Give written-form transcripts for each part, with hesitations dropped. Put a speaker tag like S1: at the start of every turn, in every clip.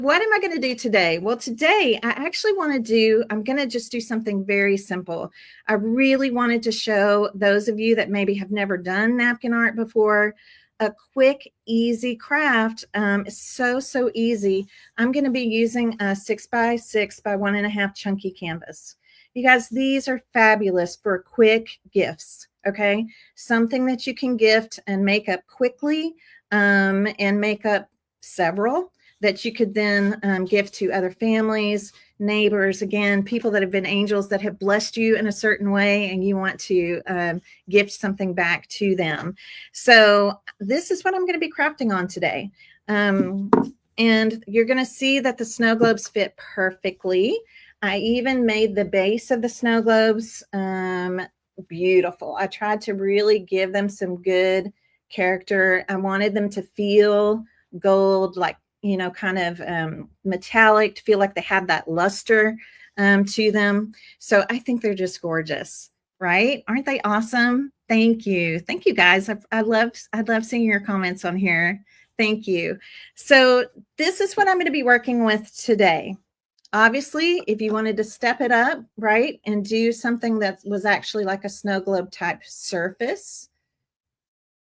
S1: What am I going to do today? Well, today I actually want to I'm going to just do something very simple. I really wanted to show those of you that maybe have never done napkin art before, a quick, easy craft. It's so easy. I'm going to be using a 6x6 by 1.5 chunky canvas. You guys, these are fabulous for quick gifts. Okay. Something that you can gift and make up quickly, and make up several that you could then give to other families, neighbors, again, people that have been angels that have blessed you in a certain way, and you want to gift something back to them. So this is what I'm going to be crafting on today. And you're going to see that the snow globes fit perfectly. I even made the base of the snow globes beautiful. I tried to really give them some good character. I wanted them to feel gold, like, you know, kind of metallic, to feel like they have that luster to them. So I think they're just gorgeous, right? Aren't they awesome? Thank you. Thank you guys. I love seeing your comments on here. Thank you. So this is what I'm going to be working with today. Obviously, if you wanted to step it up, right, and do something that was actually like a snow globe type surface,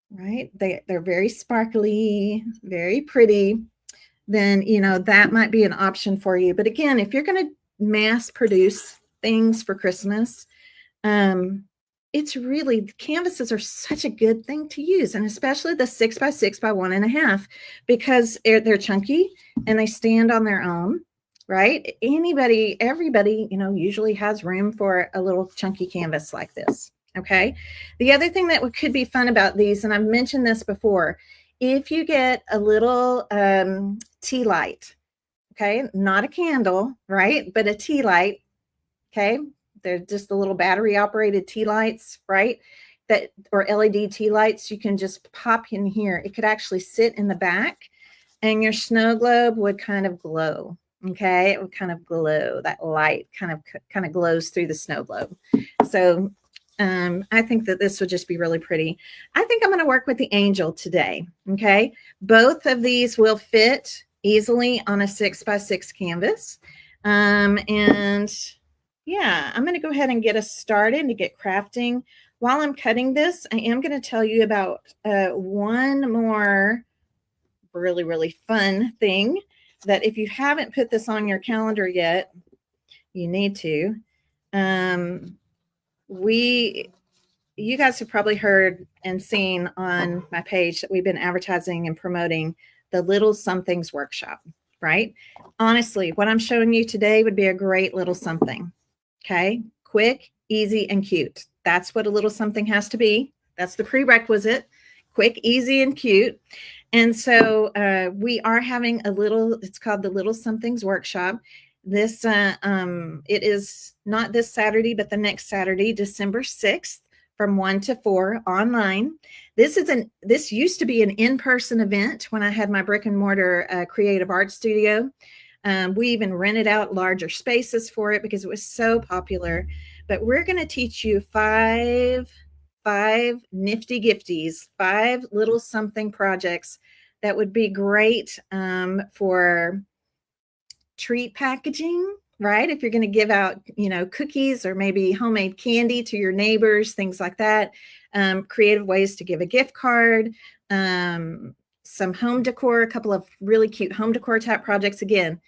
S1: right? They're very sparkly, very pretty, then, you know, that might be an option for you. But again, if you're going to mass produce things for Christmas, it's really, canvases are such a good thing to use, and especially the 6x6 by 1.5, because they're chunky and they stand on their own, right? Everybody, you know, usually has room for a little chunky canvas like this. Okay. The other thing that could be fun about these, and I've mentioned this before, if you get a little tea light, okay, not a candle, right, but a tea light, okay, they're just the little battery operated tea lights, right, that, or LED tea lights, you can just pop in here. It could actually sit in the back and your snow globe would kind of glow. Okay, it would kind of glow. That light kind of glows through the snow globe. So I think that this would just be really pretty. I think I'm going to work with the angel today. Okay, both of these will fit easily on a 6x6 canvas. And yeah, I'm going to go ahead and get us started to get crafting. While I'm cutting this, I am going to tell you about one more really fun thing that if you haven't put this on your calendar yet, you need to. You guys have probably heard and seen on my page that we've been advertising and promoting the Little Somethings Workshop, right? Honestly, what I'm showing you today would be a great little something. Okay, quick, easy, and cute. That's what a little something has to be. That's the prerequisite. Quick, easy, and cute. And so we are having it's called the Little Somethings Workshop. This it is not this Saturday, but the next Saturday, December 6th, from 1 to 4 online. This used to be an in-person event when I had my brick and mortar creative art studio. We even rented out larger spaces for it because it was so popular. But we're going to teach you five nifty gifties, 5 little something projects that would be great for treat packaging, right? If you're going to give out, you know, cookies or maybe homemade candy to your neighbors, things like that. Creative ways to give a gift card, some home decor, a couple of really cute home decor type projects. Again,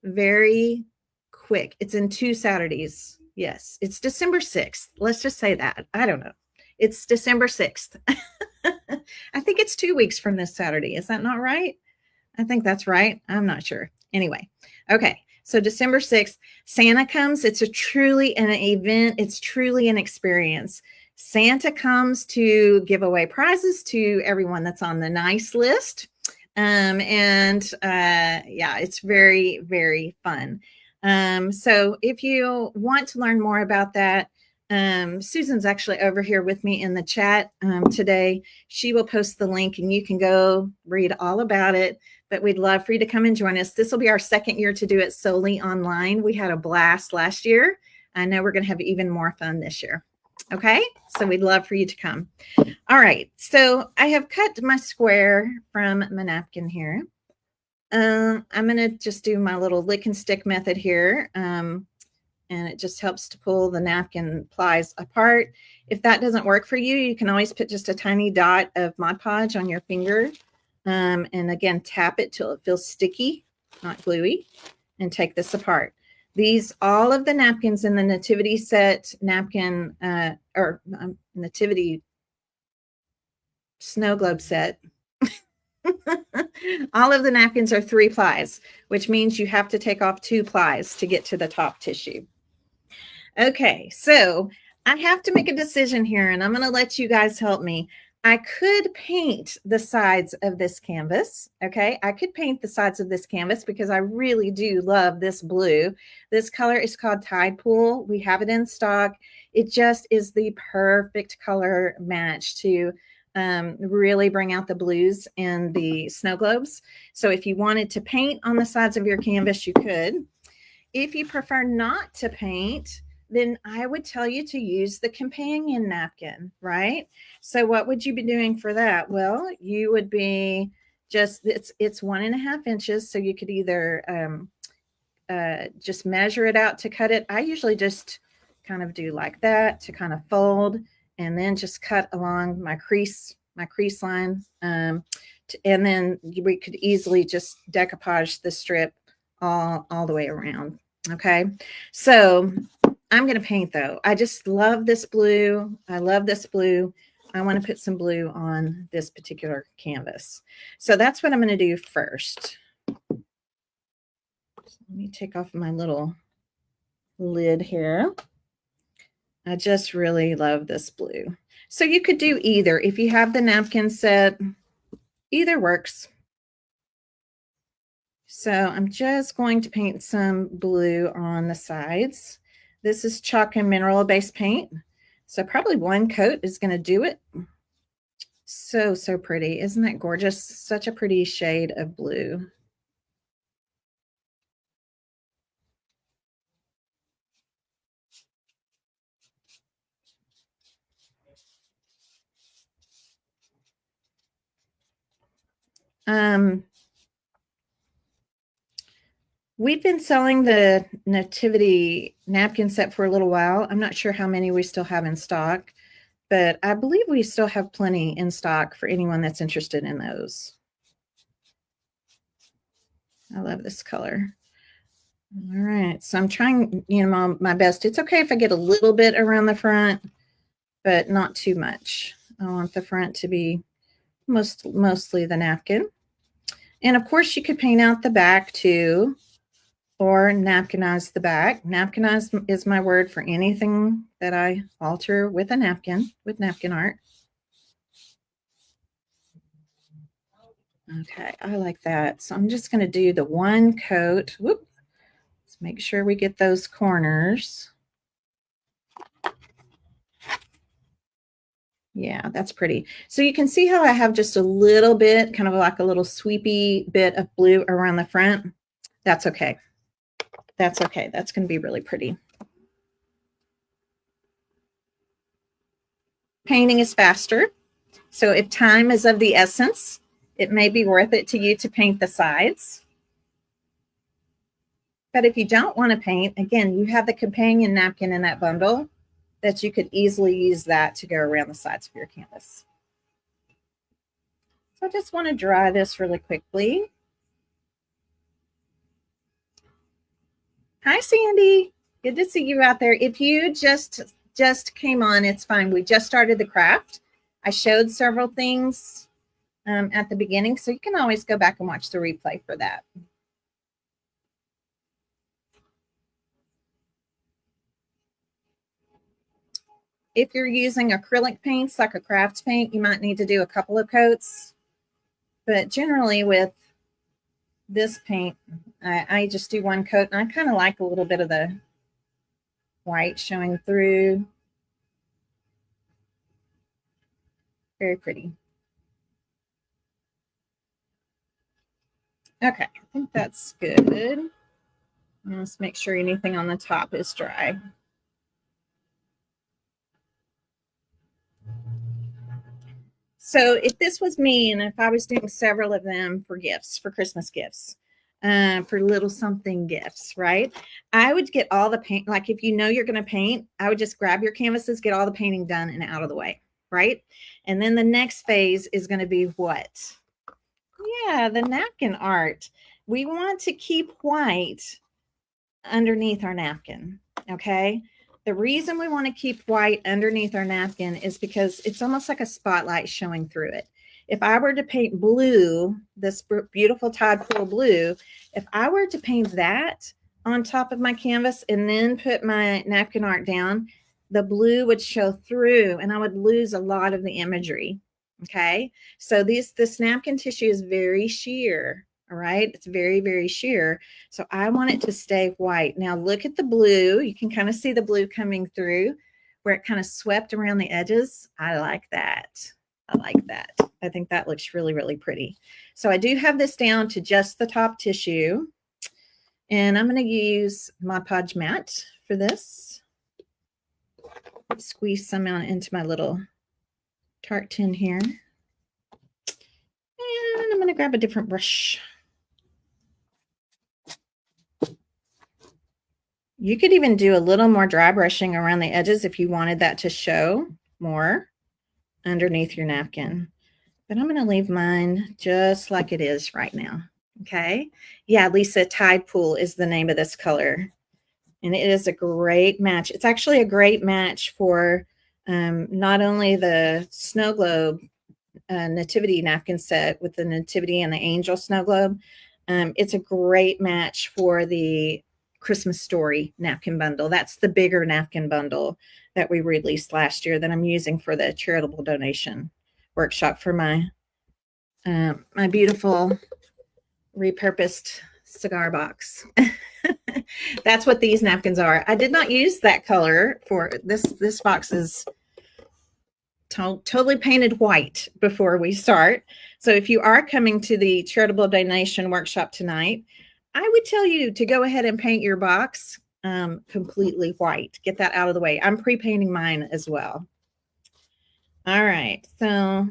S1: very quick. It's in 2 Saturdays. Yes, it's December 6th. Let's just say that. I don't know. It's December 6th. I think it's 2 weeks from this Saturday. Is that not right? I think that's right. I'm not sure. Anyway, okay. So December 6th, Santa comes. It's truly an event. It's truly an experience. Santa comes to give away prizes to everyone that's on the nice list. Yeah, it's very fun. So if you want to learn more about that, Susan's actually over here with me in the chat today. She will post the link and you can go read all about it. But we'd love for you to come and join us. This will be our 2nd year to do it solely online. We had a blast last year. I know we're going to have even more fun this year. Okay, so we'd love for you to come. All right, so I have cut my square from my napkin here. I'm going to just do my little lick and stick method here. And it just helps to pull the napkin plies apart. If that doesn't work for you, you can always put just a tiny dot of Mod Podge on your finger. And again, tap it till it feels sticky, not gluey, and take this apart. All of the napkins in the Nativity set napkin, Nativity snow globe set, all of the napkins are 3 plies, which means you have to take off 2 plies to get to the top tissue. Okay, so I have to make a decision here, and I'm going to let you guys help me. I could paint the sides of this canvas. Okay, I could paint the sides of this canvas because I really do love this blue. This color is called Tide Pool. We have it in stock. It just is the perfect color match to really bring out the blues and the snow globes. So if you wanted to paint on the sides of your canvas, you could. If you prefer not to paint, then I would tell you to use the companion napkin, right? So what would you be doing for that? Well, you would be just, it's 1.5 inches. So you could either just measure it out to cut it. I usually just kind of do like that to kind of fold and then just cut along my crease line. And then we could easily just decoupage the strip all the way around. Okay, so I'm going to paint though. I just love this blue. I love this blue. I want to put some blue on this particular canvas. So that's what I'm going to do first. Let me take off my little lid here. I just really love this blue. So you could do either. If you have the napkin set, either works. So I'm just going to paint some blue on the sides. This is chalk and mineral based paint. So probably 1 coat is going to do it. So, so pretty. Isn't that gorgeous? Such a pretty shade of blue. We've been selling the Nativity napkin set for a little while. I'm not sure how many we still have in stock, but I believe we still have plenty in stock for anyone that's interested in those. I love this color. All right, so I'm trying, my best. It's okay if I get a little bit around the front, but not too much. I want the front to be mostly the napkin. And of course, you could paint out the back too, or napkinize the back. Napkinize is my word for anything that I alter with a napkin, with napkin art. Okay, I like that. So I'm just going to do the 1 coat. Whoop. Let's make sure we get those corners. Yeah, that's pretty. So you can see how I have just a little bit, kind of like a little sweepy bit of blue around the front. That's okay. That's okay. That's going to be really pretty. Painting is faster. So if time is of the essence, it may be worth it to you to paint the sides. But if you don't want to paint, again, you have the companion napkin in that bundle that you could easily use that to go around the sides of your canvas. So I just want to dry this really quickly. Hi, Sandy. Good to see you out there. If you just came on, it's fine. We just started the craft. I showed several things at the beginning, so you can always go back and watch the replay for that. If you're using acrylic paints like a craft paint, you might need to do a couple of coats. But generally with this paint, I just do 1 coat, and I kind of like a little bit of the white showing through. Very pretty. Okay, I think that's good. Let's make sure anything on the top is dry. So if this was me, and if I was doing several of them for gifts, for Christmas gifts, for little something gifts, right? I would get all the paint. Like if you know you're going to paint, I would just grab your canvases, get all the painting done and out of the way, right? And then the next phase is going to be what? Yeah, the napkin art. We want to keep white underneath our napkin, okay? The reason we want to keep white underneath our napkin is because it's almost like a spotlight showing through it. If I were to paint blue, this beautiful tide pool blue, if I were to paint that on top of my canvas and then put my napkin art down, the blue would show through and I would lose a lot of the imagery. Okay, so this napkin tissue is very sheer. All right, it's very, very sheer. So I want it to stay white. Now look at the blue. You can kind of see the blue coming through where it kind of swept around the edges. I like that. I like that. I think that looks really, really pretty. So I do have this down to just the top tissue. And I'm going to use Mod Podge matte for this. Squeeze some out into my little tart tin here. And I'm going to grab a different brush. You could even do a little more dry brushing around the edges if you wanted that to show more underneath your napkin. But I'm going to leave mine just like it is right now. Okay. Yeah, Lisa, Tide Pool is the name of this color. And it is a great match. It's actually a great match for not only the Snow Globe Nativity napkin set with the Nativity and the Angel Snow Globe. It's a great match for the Christmas Story napkin bundle. That's the bigger napkin bundle that we released last year that I'm using for the charitable donation workshop for my my beautiful repurposed cigar box. That's what these napkins are. I did not use that color for this. This box is totally painted white before we start. So if you are coming to the charitable donation workshop tonight, I would tell you to go ahead and paint your box completely white. Get that out of the way. I'm pre-painting mine as well. All right, so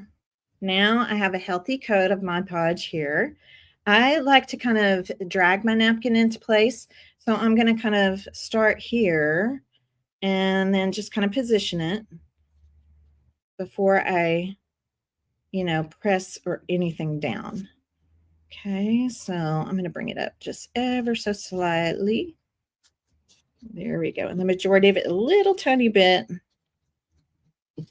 S1: now I have a healthy coat of Mod Podge here. I like to kind of drag my napkin into place. So I'm going to kind of start here and then just kind of position it before I, press or anything down. Okay, so I'm going to bring it up just ever so slightly. There we go. And the majority of it, a little tiny bit.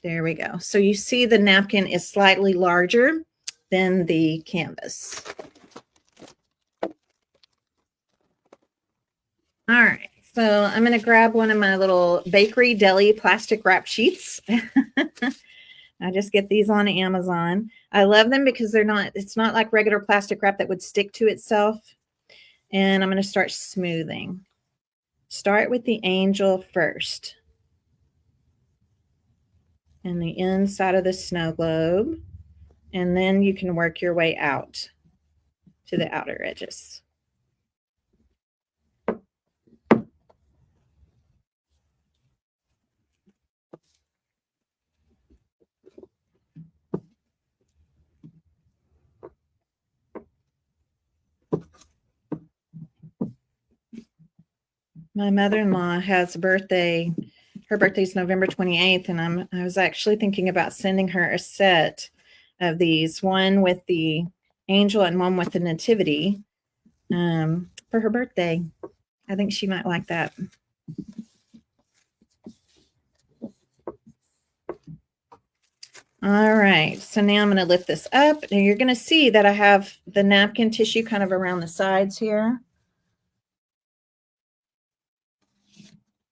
S1: There we go. So you see the napkin is slightly larger than the canvas. All right, so I'm going to grab one of my little bakery deli plastic wrap sheets. I just get these on Amazon. I love them because it's not like regular plastic wrap that would stick to itself. And I'm going to start smoothing. Start with the angel first. And the inside of the snow globe. And then you can work your way out to the outer edges. My mother-in-law has a birthday. Her birthday's November 28th, and I was actually thinking about sending her a set of these, one with the angel and one with the nativity, for her birthday. I think she might like that. All right, so now I'm going to lift this up, and you're going to see that I have the napkin tissue kind of around the sides here.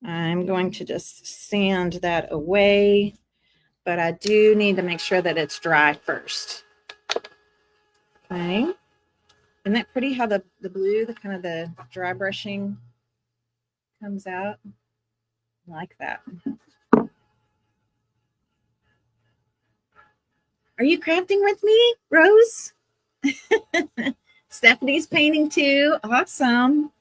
S1: I'm going to just sand that away, but I do need to make sure that it's dry first. Okay. Isn't that pretty how the blue, the kind of the dry brushing comes out? I like that. Are you crafting with me, Rose? Stephanie's painting too. Awesome.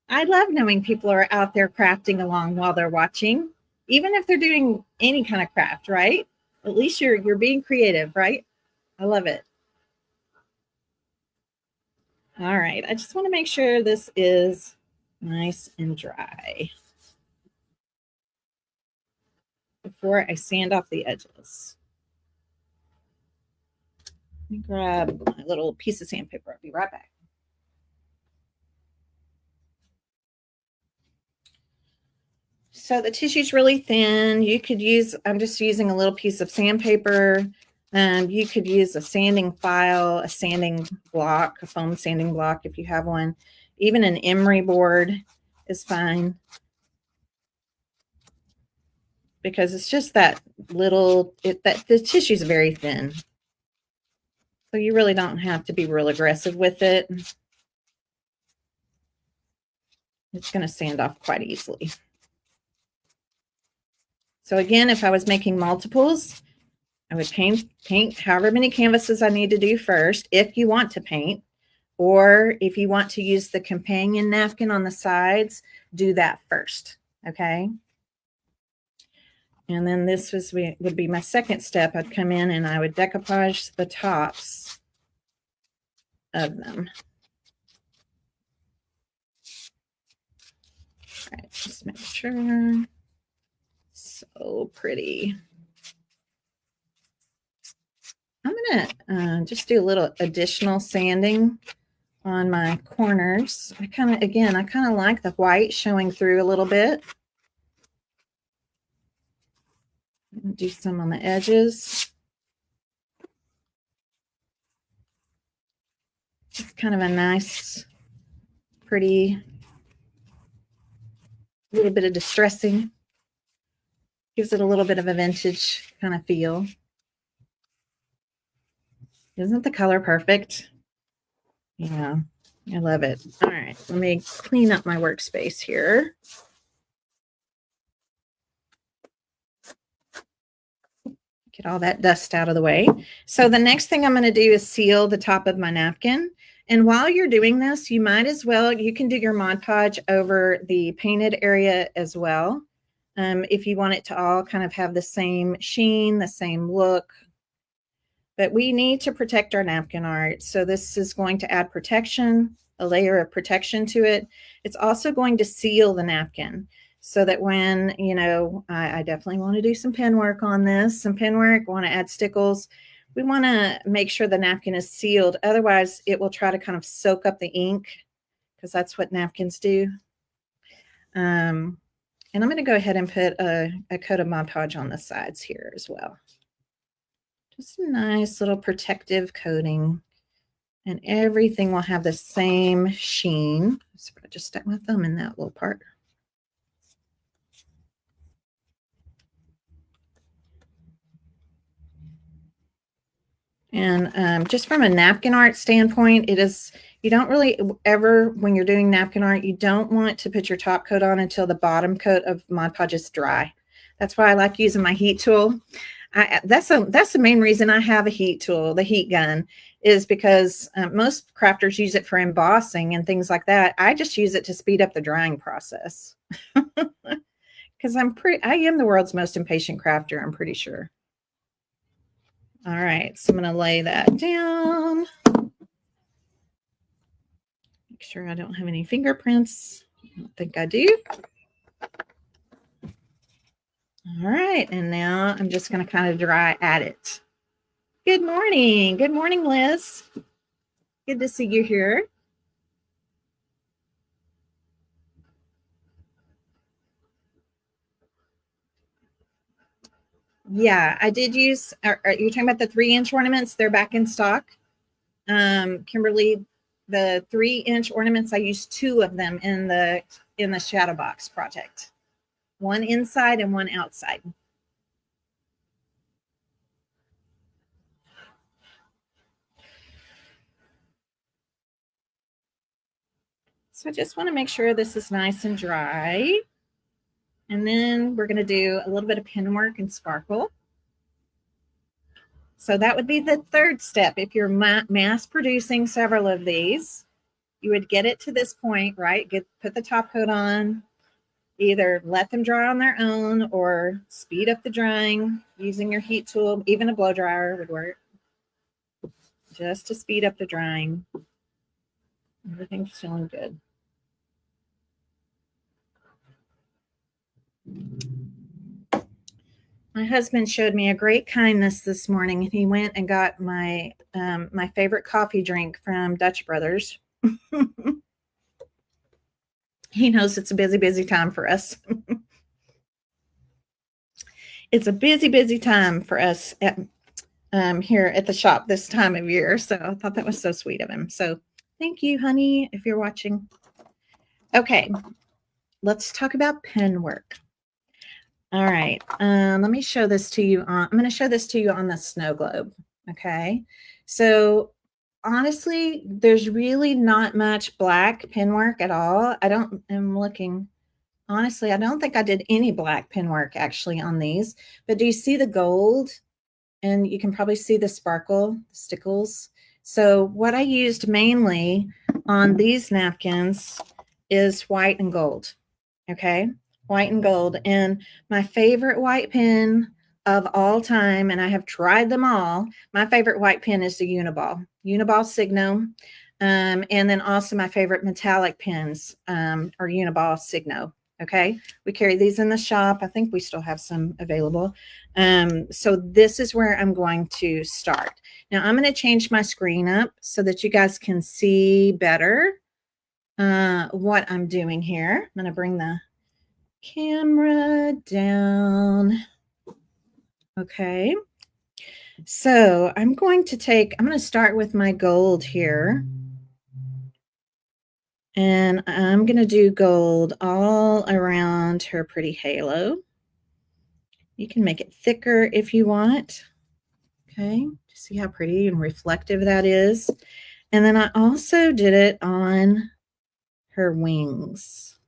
S1: I love knowing people are out there crafting along while they're watching, even if they're doing any kind of craft, right? At least you're being creative, right? I love it. All right, I just want to make sure this is nice and dry before I sand off the edges. Let me grab my little piece of sandpaper. I'll be right back. So the tissue's really thin. You could use, I'm just using a little piece of sandpaper. You could use a sanding file, a sanding block, a foam sanding block if you have one. Even an emery board is fine, because it's just that little, that the tissue's very thin. So you really don't have to be real aggressive with it. It's going to sand off quite easily. So again, if I was making multiples, I would paint however many canvases I need to do first, if you want to paint, or if you want to use the companion napkin on the sides, do that first, okay? And then this would be my second step. I'd come in and I would decoupage the tops of them. All right, just make sure. So pretty. I'm gonna just do a little additional sanding on my corners. I kind of like the white showing through a little bit. Do some on the edges. It's kind of a nice, pretty, little bit of distressing. Gives it a little bit of a vintage kind of feel. Isn't the color perfect? Yeah, I love it. All right, let me clean up my workspace here. Get all that dust out of the way. So the next thing I'm going to do is seal the top of my napkin. And while you're doing this, you might as well, you can do your Mod Podge over the painted area as well. If you want it to all kind of have the same sheen, the same look. But we need to protect our napkin art. So this is going to add protection, a layer of protection to it. It's also going to seal the napkin, so that when, you know, I definitely want to do some pen work on this, some pen work, want to add stickles. We want to make sure the napkin is sealed. Otherwise, it will try to kind of soak up the ink, because that's what napkins do. And I'm going to go ahead and put a coat of Mod Podge on the sides here as well. Just a nice little protective coating, and everything will have the same sheen. So I just stuck my thumb in that little part. And just from a napkin art standpoint, it is, you don't really ever, when you're doing napkin art, you don't want to put your top coat on until the bottom coat of Mod Podge is dry. That's why I like using my heat tool. That's the main reason I have a heat tool, the heat gun, is because most crafters use it for embossing and things like that. I just use it to speed up the drying process, because I am the world's most impatient crafter, I'm pretty sure. All right, so I'm going to lay that down. Make sure I don't have any fingerprints. I don't think I do. All right, and now I'm just going to kind of dry at it. Good morning. Good morning, Liz. Good to see you here. Yeah, I did use, are you talking about the 3-inch ornaments? They're back in stock. Kimberly, the 3-inch ornaments, I used 2 of them in the shadow box project. One inside and one outside. So I just want to make sure this is nice and dry. And then we're going to do a little bit of pen work and sparkle. So that would be the third step. If you're mass producing several of these, you would get it to this point, right? Put the top coat on, Either let them dry on their own or speed up the drying using your heat tool. Even a blow dryer would work, just to speed up the drying. Everything's feeling good. My husband showed me a great kindness this morning. He went and got my my favorite coffee drink from Dutch Brothers. He knows it's a busy, busy time for us. It's a busy, busy time for us at, here at the shop this time of year. So I thought that was so sweet of him. So thank you, honey, if you're watching. Okay, let's talk about pen work. All right, let me show this to you. I'm going to show this to you on the snow globe. Okay, so honestly, there's really not much black pen work at all. I'm looking. Honestly, I don't think I did any black pen work actually on these. But do you see the gold? And you can probably see the sparkle, stickles. So what I used mainly on these napkins is white and gold. Okay, white and gold. And my favorite white pen of all time, and I have tried them all, my favorite white pen is the Uniball Signo. And then also my favorite metallic pens are Uniball Signo. Okay, we carry these in the shop. I think we still have some available. So this is where I'm going to start. Now I'm going to change my screen up so that you guys can see better what I'm doing here. I'm going to bring the camera down. Okay. So I'm going to start with my gold here. And I'm going to do gold all around her pretty halo. You can make it thicker if you want. Okay, see how pretty and reflective that is. And then I also did it on her wings.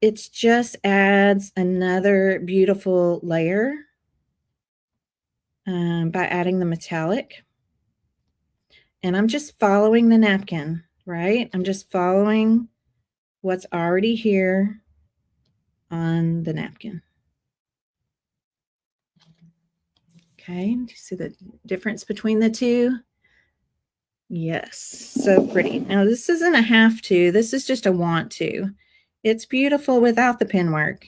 S1: It just adds another beautiful layer by adding the metallic. And I'm just following the napkin, right? I'm just following what's already here on the napkin. Okay, do you see the difference between the two? Yes, so pretty. Now this isn't a have to, this is just a want to. It's beautiful without the pin work.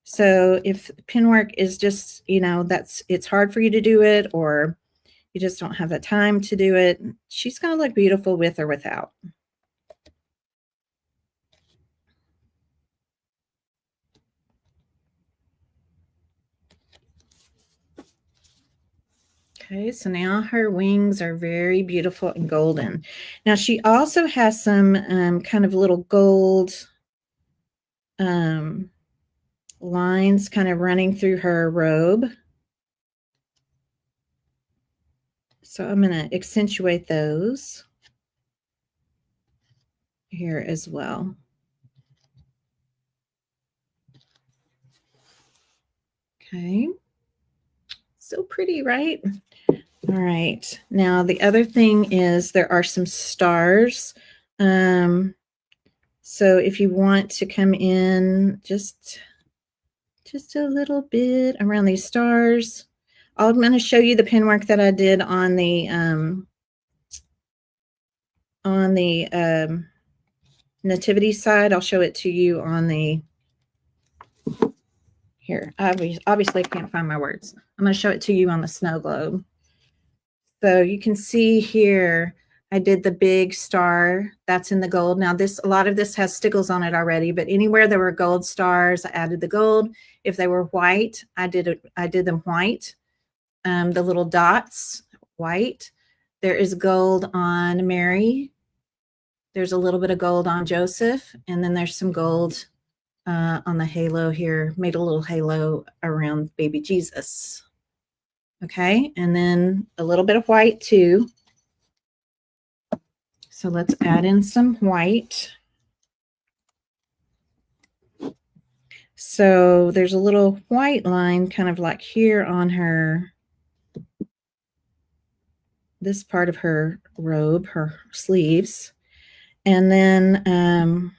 S1: So if pin work is just, you know, it's hard for you to do it, or you just don't have the time to do it, she's going to look beautiful with or without. Okay, so now her wings are very beautiful and golden. Now she also has some kind of little gold lines kind of running through her robe. So I'm going to accentuate those here as well. Okay, so pretty, right? All right, now the other thing is there are some stars. So if you want to come in just a little bit around these stars, I'm going to show you the pin work that I did on the Nativity side. I'll show it to you on the here. Obviously, I can't find my words. I'm going to show it to you on the snow globe. So you can see here, I did the big star that's in the gold. Now a lot of this has stickles on it already, but anywhere there were gold stars, I added the gold. If they were white, I did them white. The little dots, white. There is gold on Mary. There's a little bit of gold on Joseph, and then there's some gold on the halo here. Made a little halo around baby Jesus. Okay, and then a little bit of white too. So let's add in some white. So there's a little white line kind of like here on her, this part of her robe, her sleeves. And then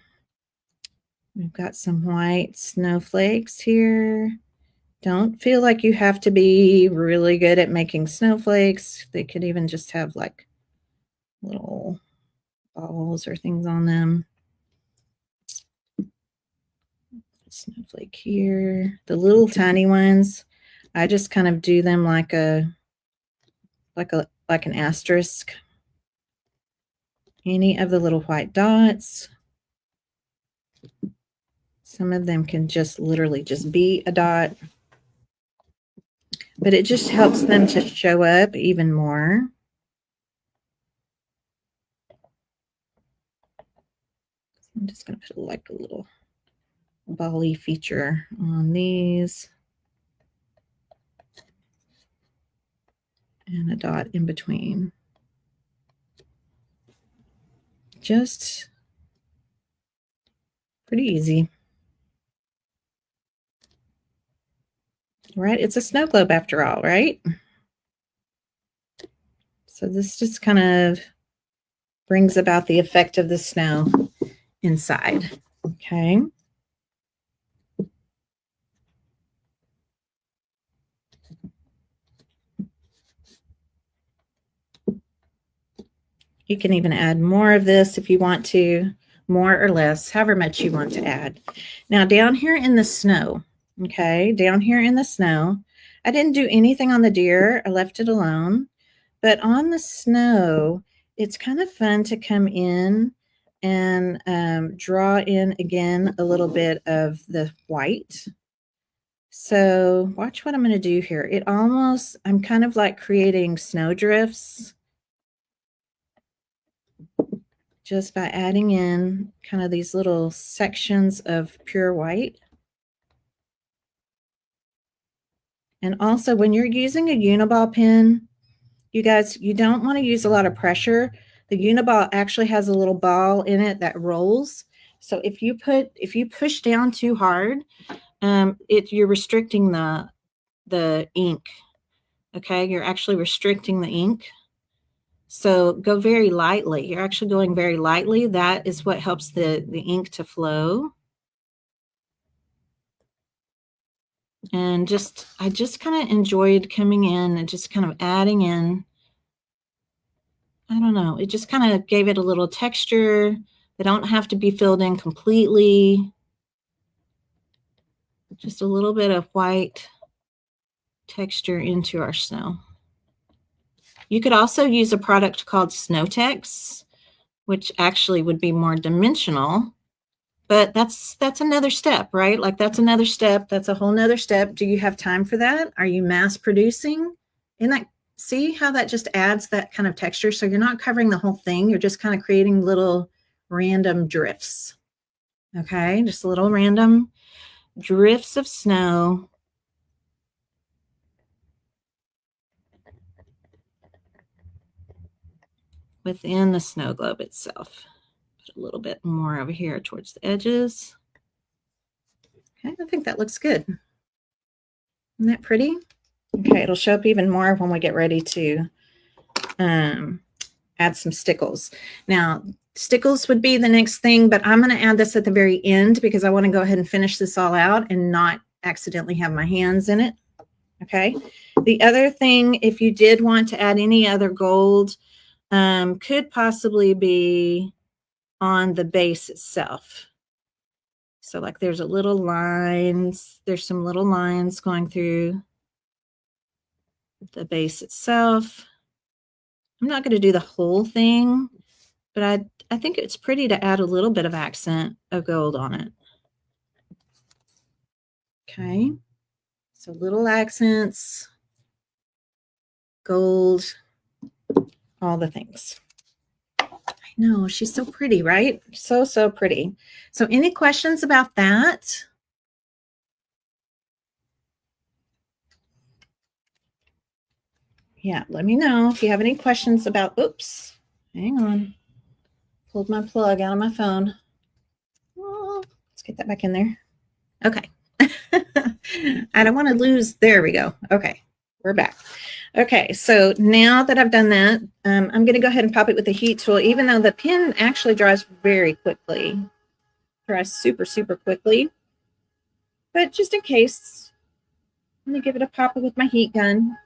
S1: We've got some white snowflakes here. Don't feel like you have to be really good at making snowflakes. They could even just have like little balls or things on them. Snowflake here. The little tiny ones, I just kind of do them like an asterisk. Any of the little white dots. Some of them can just literally just be a dot. But it just helps them to show up even more. I'm just going to put like a little bally feature on these. And a dot in between. Just pretty easy. Right? It's a snow globe after all, right? So this just kind of brings about the effect of the snow inside. Okay. You can even add more of this if you want to, more or less, however much you want to add. Now down here in the snow, okay, down here in the snow, I didn't do anything on the deer. I left it alone. But on the snow, it's kind of fun to come in and draw in again a little bit of the white. So watch what I'm going to do here. I'm kind of like creating snow drifts just by adding in kind of these little sections of pure white. And also when you're using a uniball pen, you guys, you don't want to use a lot of pressure. The uniball actually has a little ball in it that rolls. So if you push down too hard, you're restricting the ink. Okay, you're actually restricting the ink. So go very lightly. You're actually going very lightly. That is what helps the ink to flow. And I just kind of enjoyed coming in and just kind of adding in. I don't know. It just kind of gave it a little texture. They don't have to be filled in completely. Just a little bit of white texture into our snow. You could also use a product called Snowtex, which actually would be more dimensional, but that's another step, right? Like that's another step. That's a whole nother step. Do you have time for that? Are you mass producing? See how that just adds that kind of texture? So you're not covering the whole thing. You're just kind of creating little random drifts. Okay, just little random drifts of snow. Within the snow globe itself. Put a little bit more over here towards the edges. Okay, I think that looks good. Isn't that pretty? Okay, it'll show up even more when we get ready to add some stickles. Now, stickles would be the next thing, but I'm going to add this at the very end because I want to go ahead and finish this all out and not accidentally have my hands in it. Okay. The other thing, if you did want to add any other gold, could possibly be on the base itself. So like there's some little lines going through the base itself. I'm not going to do the whole thing, but I think it's pretty to add a little bit of accent of gold on it. Okay. So little accents, gold, all the things. I know, she's so pretty, right? So pretty. So any questions about that? Yeah, let me know if you have any questions about, oops, hang on. Pulled my plug out of my phone. Oh, let's get that back in there. Okay. I don't want to lose, there we go. Okay, we're back. Okay, so now that I've done that, I'm going to go ahead and pop it with the heat tool, even though the pen actually dries very quickly. press super, super quickly. But just in case, I'm going to give it a pop with my heat gun.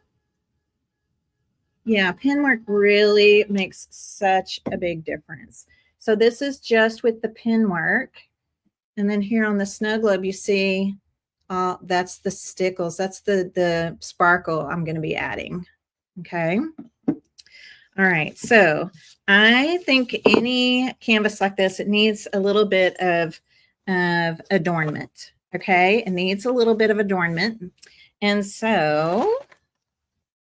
S1: Yeah, pen work really makes such a big difference. So this is just with the pen work. And then here on the snow globe, you see that's the stickles. That's the sparkle I'm going to be adding. Okay. All right. So I think any canvas like this, it needs a little bit of adornment. Okay. It needs a little bit of adornment. And so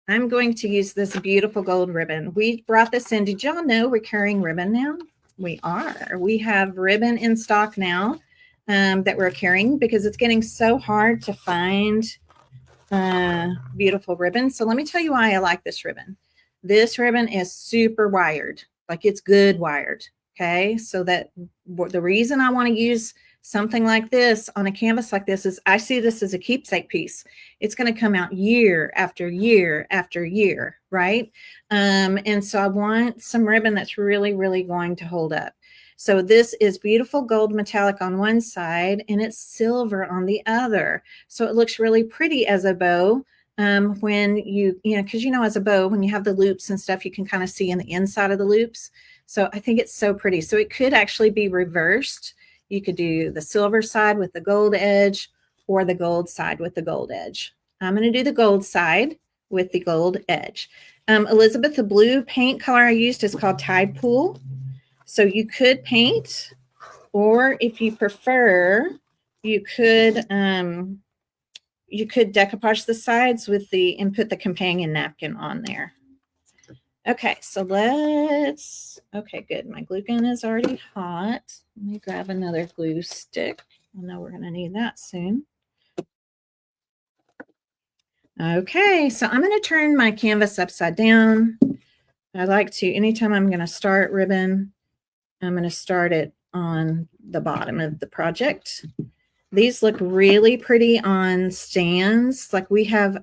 S1: I'm going to use this beautiful gold ribbon. We brought this in. Did y'all know we're carrying ribbon now? We are. We have ribbon in stock now that we're carrying because it's getting so hard to find beautiful ribbon. So let me tell you why I like this ribbon. This ribbon is super wired, like it's good wired. Okay, so that the reason I want to use something like this on a canvas like this is I see this as a keepsake piece. It's going to come out year after year after year, right? And so I want some ribbon that's really, really going to hold up. So this is beautiful gold metallic on one side and it's silver on the other. So it looks really pretty as a bow when because as a bow, when you have the loops and stuff, you can kind of see in the inside of the loops. So I think it's so pretty. So it could actually be reversed. You could do the silver side with the gold edge or the gold side with the gold edge. I'm going to do the gold side with the gold edge. Elizabeth, the blue paint color I used is called Tide Pool. So you could paint, or if you prefer, you could decoupage the sides with and put the companion napkin on there. Okay, so okay, good. My glue gun is already hot. Let me grab another glue stick. I know we're going to need that soon. Okay, so I'm going to turn my canvas upside down. I like to, anytime I'm going to start ribbon, I'm going to start it on the bottom of the project. These look really pretty on stands. Like we have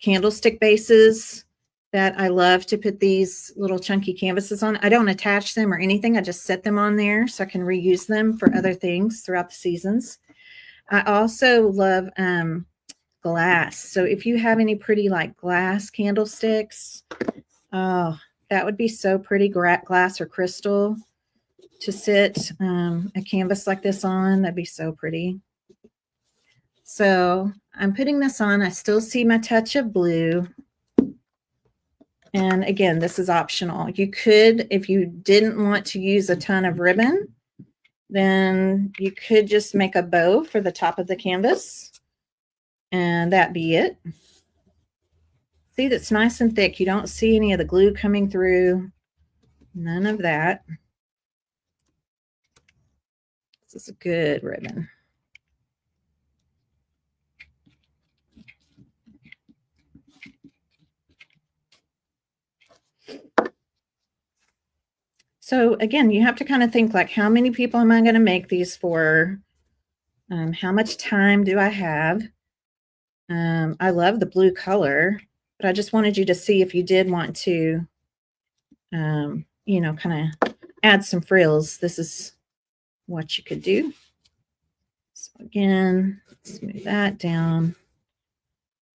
S1: candlestick bases that I love to put these little chunky canvases on. I don't attach them or anything. I just set them on there so I can reuse them for other things throughout the seasons. I also love glass. So if you have any pretty like glass candlesticks, oh, that would be so pretty, glass or crystal to sit a canvas like this on. That'd be so pretty. So I'm putting this on. I still see my touch of blue. And again, this is optional. You could, if you didn't want to use a ton of ribbon, then you could just make a bow for the top of the canvas. And that be it. See, that's nice and thick. You don't see any of the glue coming through. None of that. This is a good ribbon. So again, you have to kind of think like, how many people am I going to make these for? How much time do I have? I love the blue color, but I just wanted you to see if you did want to, kind of add some frills. This is what you could do. So again, smooth that down.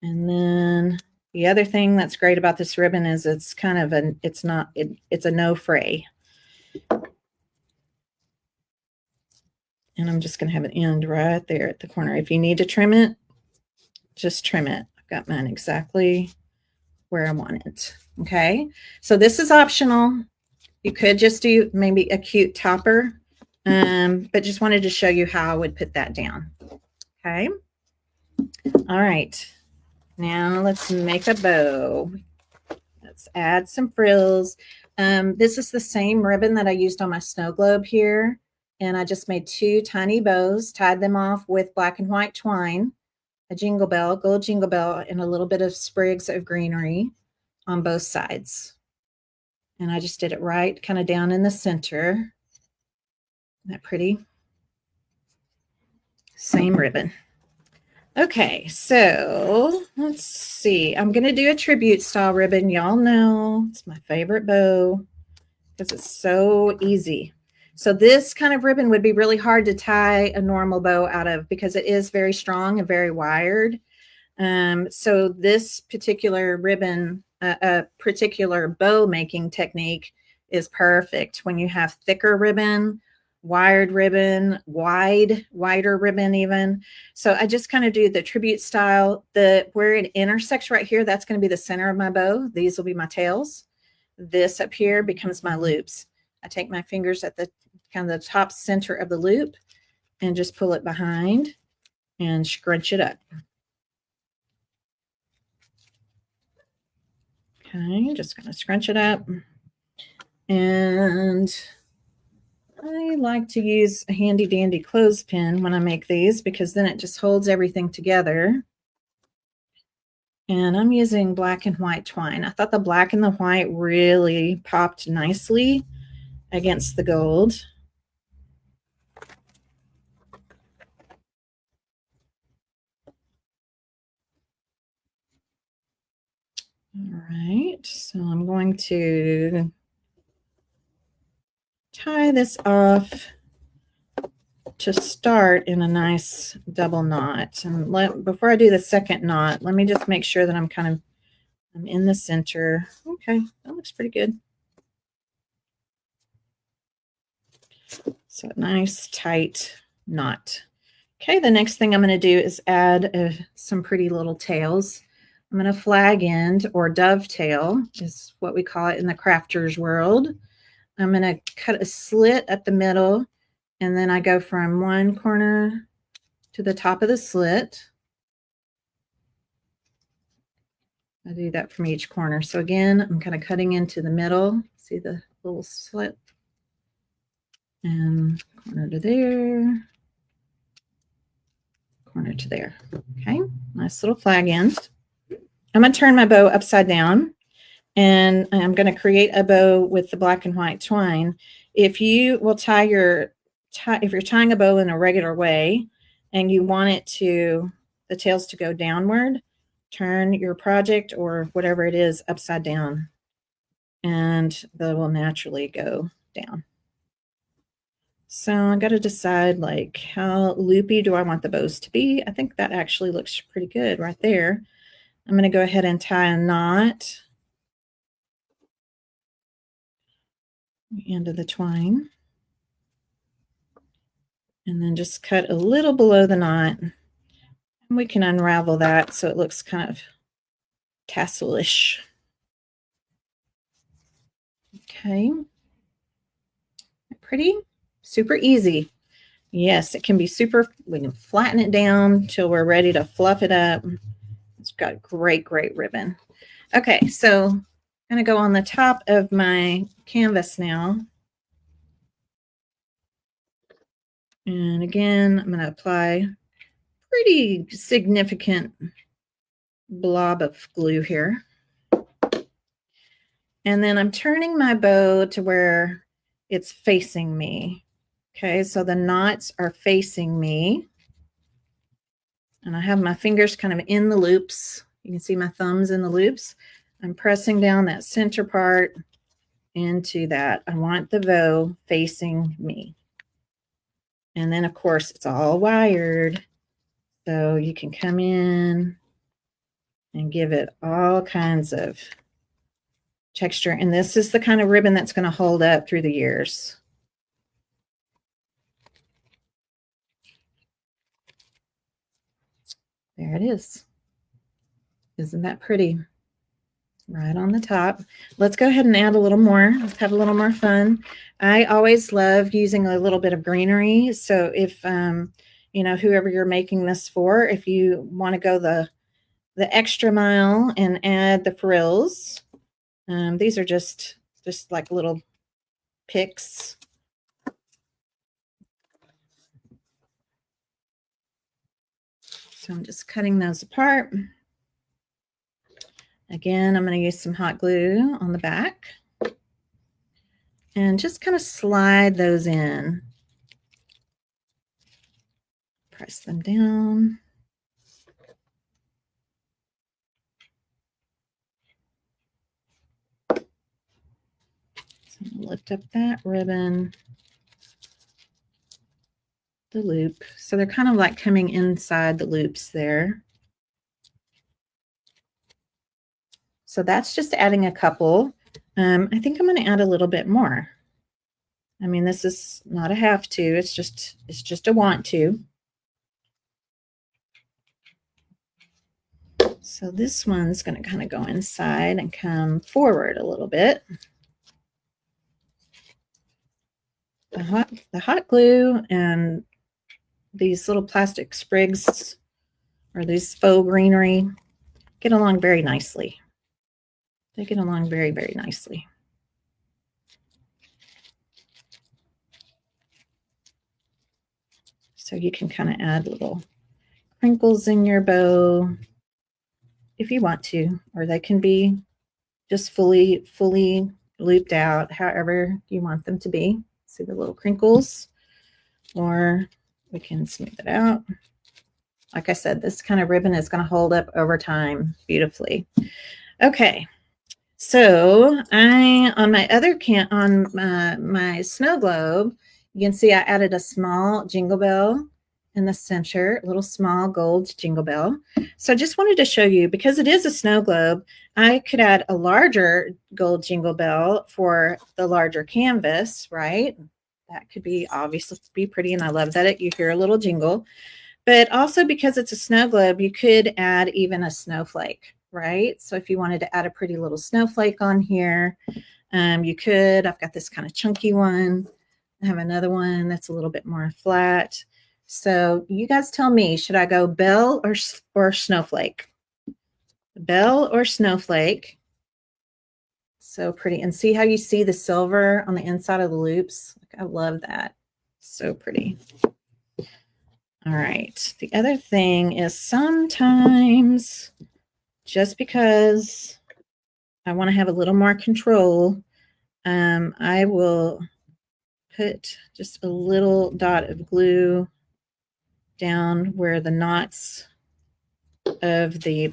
S1: And then the other thing that's great about this ribbon is it's kind of it's a no fray. And I'm just going to have an end right there at the corner. If you need to trim it, just trim it. I've got mine exactly where I want it. Okay, so this is optional. You could just do maybe a cute topper, but just wanted to show you how I would put that down. Okay, all right, now let's make a bow. Let's add some frills. This is the same ribbon that I used on my snow globe here, and I just made 2 tiny bows, tied them off with black and white twine, a jingle bell, gold jingle bell, and a little bit of sprigs of greenery on both sides. And I just did it right kind of down in the center. Isn't that pretty? Same ribbon. Okay, so let's see. I'm going to do a tribute style ribbon. Y'all know it's my favorite bow because it's so easy. So this kind of ribbon would be really hard to tie a normal bow out of because it is very strong and very wired. So this particular ribbon, a particular bow making technique is perfect when you have thicker ribbon, wired ribbon, wider ribbon even. So I just kind of do the tribute style. Where it intersects right here, that's going to be the center of my bow. These will be my tails. This up here becomes my loops. I take my fingers at the kind of the top center of the loop and just pull it behind and scrunch it up. Okay, just going to scrunch it up. And I like to use a handy dandy clothespin when I make these because then it just holds everything together. And I'm using black and white twine. I thought the black and the white really popped nicely against the gold. All right, so I'm going to tie this off to start in a nice double knot. And before I do the second knot, let me just make sure that I'm in the center. Okay, that looks pretty good. So nice tight knot. Okay, the next thing I'm going to do is add some pretty little tails. I'm going to flag end, or dovetail is what we call it in the crafters world. I'm going to cut a slit at the middle, and then I go from one corner to the top of the slit. I do that from each corner. So again, I'm kind of cutting into the middle. See the little slit? And corner to there, corner to there. Okay, nice little flag end. I'm going to turn my bow upside down, and I'm going to create a bow with the black and white twine. If you will if you're tying a bow in a regular way and you want the tails to go downward, turn your project or whatever it is upside down, and they will naturally go down. So I got to decide, like, how loopy do I want the bows to be? I think that actually looks pretty good right there. I'm going to go ahead and tie a knot end of the twine, and then just cut a little below the knot. And we can unravel that so it looks kind of tassel-ish. Okay, pretty, super easy. Yes, it can be super. We can flatten it down till we're ready to fluff it up. It's got great ribbon. Okay, so I'm going to go on the top of my canvas now. And again, I'm going to apply pretty significant blob of glue here. And then I'm turning my bow to where it's facing me. Okay, so the knots are facing me. And I have my fingers kind of in the loops. You can see my thumbs in the loops. I'm pressing down that center part into that. I want the bow facing me. And then, of course, it's all wired. So you can come in and give it all kinds of texture. And this is the kind of ribbon that's going to hold up through the years. There it is. Isn't that pretty? Right on the top. Let's go ahead and add a little more. Let's have a little more fun. I always love using a little bit of greenery. So if, you know, whoever you're making this for, if you want to go the extra mile and add the frills, these are just like little picks. So I'm just cutting those apart. Again, I'm going to use some hot glue on the back and just kind of slide those in. Press them down. So lift up that ribbon. the loop. So they're kind of like coming inside the loops there. So that's just adding a couple. I think I'm going to add a little bit more. I mean, this is not a have to, it's just a want to. So this one's going to kind of go inside and come forward a little bit. The hot glue and these little plastic sprigs or these faux greenery get along very nicely. They get along very, very nicely. So you can kind of add little crinkles in your bow if you want to, or they can be just fully looped out, however you want them to be. See the little crinkles, or we can smooth it out. Like I said, this kind of ribbon is going to hold up over time beautifully. Okay, so on my other my snow globe, you can see I added a small jingle bell in the center, a little small gold jingle bell. So I just wanted to show you, because it is a snow globe, I could add a larger gold jingle bell for the larger canvas, right? That could be obviously be pretty, and I love that you hear a little jingle. But also, because it's a snow globe, you could add even a snowflake, right? So if you wanted to add a pretty little snowflake on here, you could. I've got this kind of chunky one. I have another one that's a little bit more flat. So you guys tell me, should I go bell or snowflake? Bell or snowflake? So pretty. And see how you see the silver on the inside of the loops? I love that. So pretty. All right. The other thing is, sometimes, just because I want to have a little more control, I will put just a little dot of glue down where the knots of the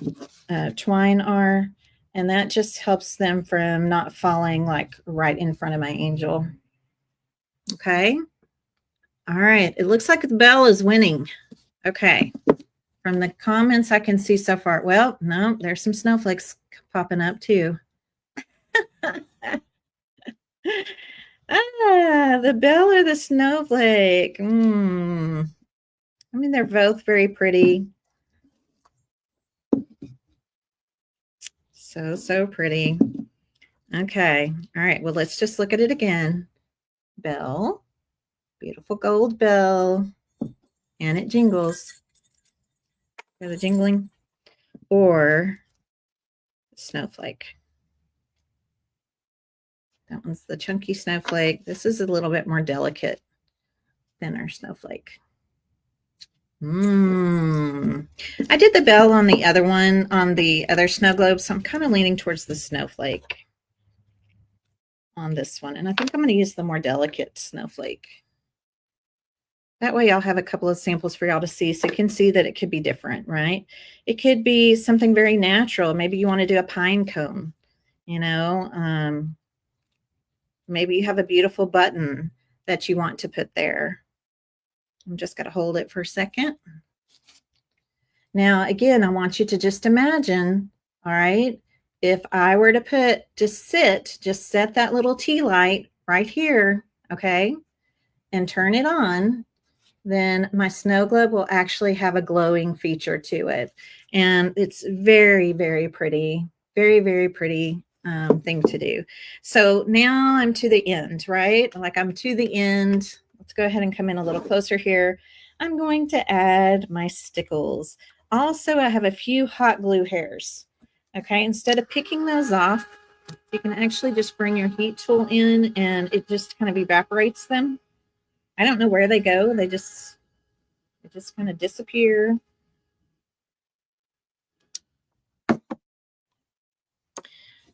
S1: twine are, and that just helps them from not falling like right in front of my angel. Okay. All right. It looks like the bell is winning. Okay. From the comments I can see so far, well, no, there's some snowflakes popping up too. The bell or the snowflake. I mean, they're both very pretty. So pretty. Okay. All right. Well, let's just look at it again. Bell. Beautiful gold bell. And it jingles. Hear the jingling? Or snowflake. That one's the chunky snowflake. This is a little bit more delicate, thinner snowflake. I did the bell on the other one, on the other snow globe, so I'm kind of leaning towards the snowflake on this one. And I think I'm going to use the more delicate snowflake. That way I'll have a couple of samples for y'all to see, so you can see that it could be different, right? It could be something very natural. Maybe you want to do a pine cone, you know. Maybe you have a beautiful button that you want to put there. I'm just going to hold it for a second. Now, again, I want you to just imagine, all right, if I were to just set that little tea light right here, okay, and turn it on, then my snow globe will actually have a glowing feature to it. And it's very, very pretty, very, very pretty thing to do. So now I'm to the end, right? Like I'm to the end. Let's go ahead and come in a little closer here. I'm going to add my stickles. Also, I have a few hot glue hairs. Okay, instead of picking those off, you can actually just bring your heat tool in and it just kind of evaporates them. I don't know where they go. They just kind of disappear.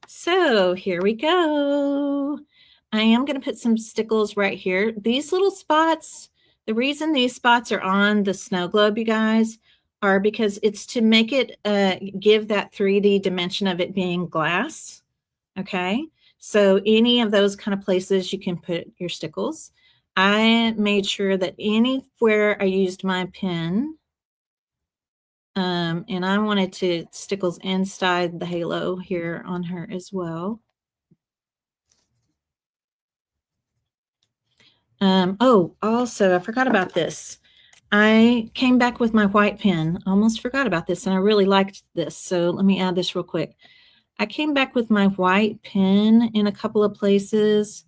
S1: So here we go. I am going to put some stickles right here. These little spots, the reason these spots are on the snow globe, you guys, are because it's to make it give that 3D dimension of it being glass. Okay, so any of those kind of places you can put your stickles. I made sure that anywhere I used my pen, and I wanted to stickles inside the halo here on her as well. Oh, also, I forgot about this. I came back with my white pen. I almost forgot about this, and I really liked this. So let me add this real quick. I came back with my white pen in a couple of places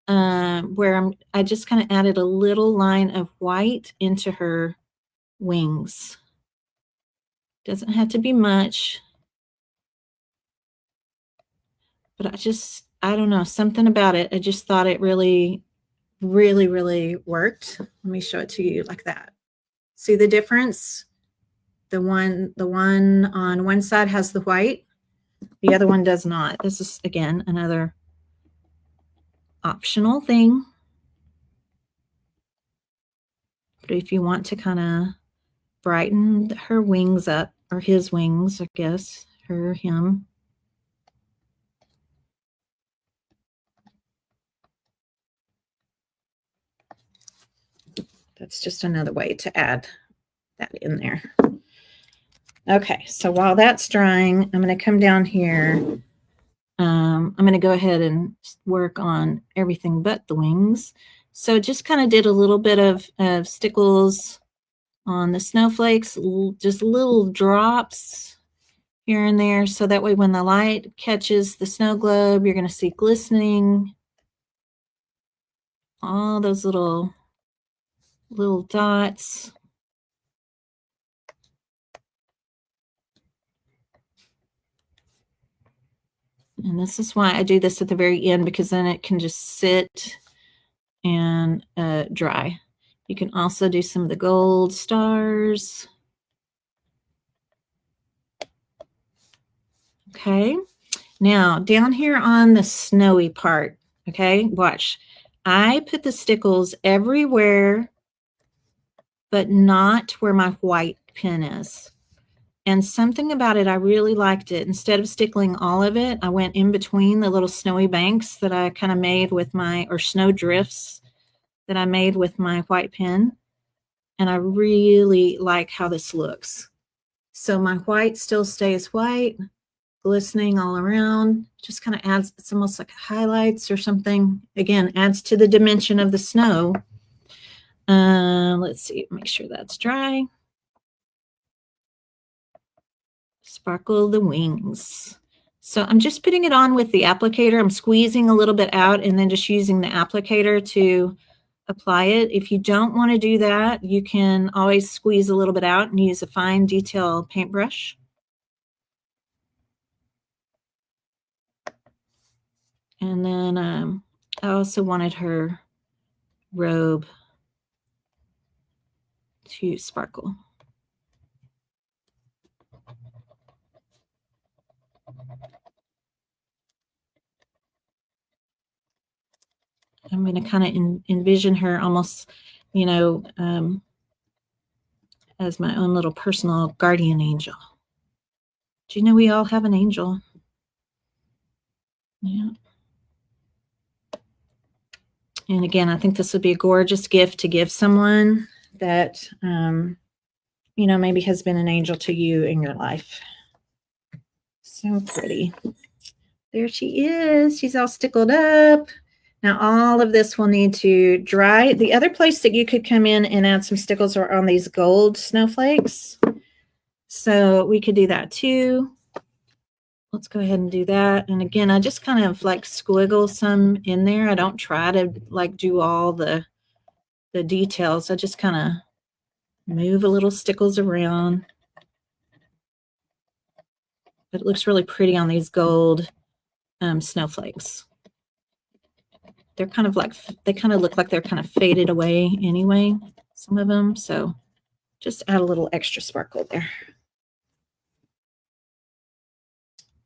S1: where I just kind of added a little line of white into her wings. Doesn't have to be much, but I don't know, something about it. I just thought it really, really, really worked. Let me show it to you like that. See the difference? The one on one side has the white, the other one does not. This is, again, another optional thing. But if you want to kind of brighten her wings up, or his wings, I guess, him. That's just another way to add that in there. Okay, so while that's drying, I'm going to come down here. I'm going to go ahead and work on everything but the wings. So just kind of did a little bit of stickles on the snowflakes, just little drops here and there. So that way when the light catches the snow globe, you're going to see glistening, all those little dots. And this is why I do this at the very end, because then it can just sit and dry. You can also do some of the gold stars. Okay, now down here on the snowy part, okay, watch. I put the stickles everywhere, but not where my white pen is. And something about it, I really liked it. Instead of stickling all of it, I went in between the little snowy banks that I kind of made with my, or snow drifts that I made with my white pen. And I really like how this looks. So my white still stays white, glistening all around, just kind of adds, it's almost like highlights or something. Again, adds to the dimension of the snow. Let's see, make sure that's dry. Sparkle the wings. So I'm just putting it on with the applicator. I'm squeezing a little bit out and then just using the applicator to apply it. If you don't want to do that, you can always squeeze a little bit out and use a fine detail paintbrush. And then I also wanted her robe to sparkle. I'm going to kind of envision her almost, you know, as my own little personal guardian angel. Do you know we all have an angel? Yeah. And again, I think this would be a gorgeous gift to give someone that, you know, maybe has been an angel to you in your life. So pretty. There she is. She's all stickled up. Now all of this will need to dry. The other place that you could come in and add some stickles are on these gold snowflakes. So we could do that too. Let's go ahead and do that. And again, I just kind of like squiggle some in there. I don't try to like do all the details. I just kind of move a little stickles around. But it looks really pretty on these gold snowflakes. They're kind of like, they kind of look like they're kind of faded away anyway, some of them. So just add a little extra sparkle there.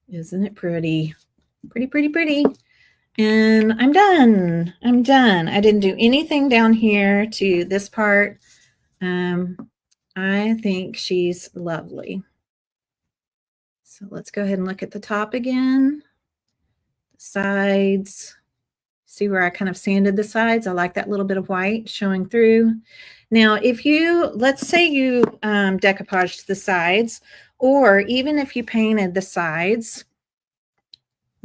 S1: Isn't it pretty? Pretty, pretty, pretty. And I'm done. I'm done. I didn't do anything down here to this part. I think she's lovely. So let's go ahead and look at the top again. The sides. See where I kind of sanded the sides? I like that little bit of white showing through. Now, if you, let's say you decoupaged the sides, or even if you painted the sides,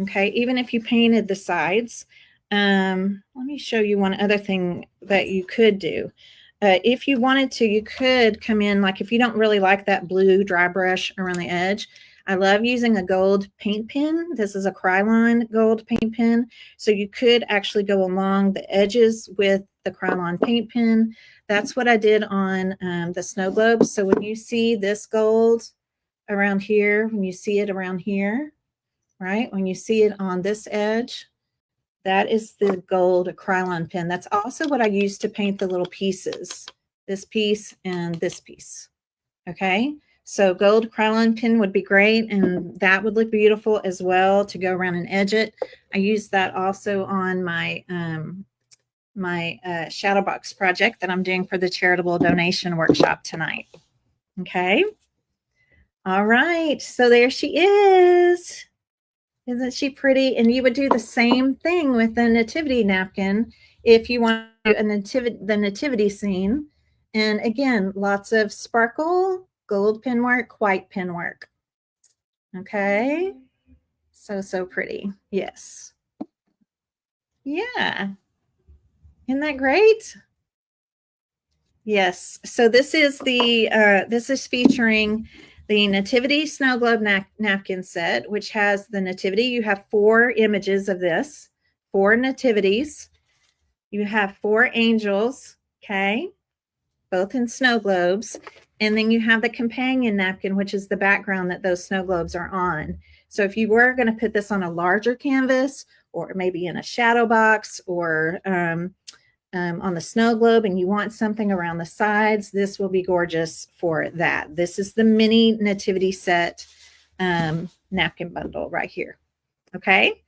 S1: okay, even if you painted the sides, let me show you one other thing that you could do. If you wanted to, you could come in, like if you don't really like that blue dry brush around the edge, I love using a gold paint pen. This is a Krylon gold paint pen. So you could actually go along the edges with the Krylon paint pen. That's what I did on the snow globe. So when you see this gold around here, when you see it around here, right? When you see it on this edge, that is the gold Krylon pen. That's also what I use to paint the little pieces, this piece and this piece. Okay, so gold Krylon pen would be great, and that would look beautiful as well to go around and edge it. I use that also on my shadow box project that I'm doing for the charitable donation workshop tonight. Okay, all right, so there she is. Isn't she pretty? And you would do the same thing with the nativity napkin if you want to do the nativity scene. And again, lots of sparkle, gold pen work, white pen work. Okay. So pretty. Yes. Yeah. Isn't that great? Yes. So this is featuring the Nativity Snowglobe napkin set, which has the Nativity. You have 4 images of this, 4 nativities. You have 4 angels, okay, both in snow globes. And then you have the companion napkin, which is the background that those snow globes are on. So if you were going to put this on a larger canvas, or maybe in a shadow box, or on the snow globe, and you want something around the sides, this will be gorgeous for that. This is the mini nativity set napkin bundle right here. Okay,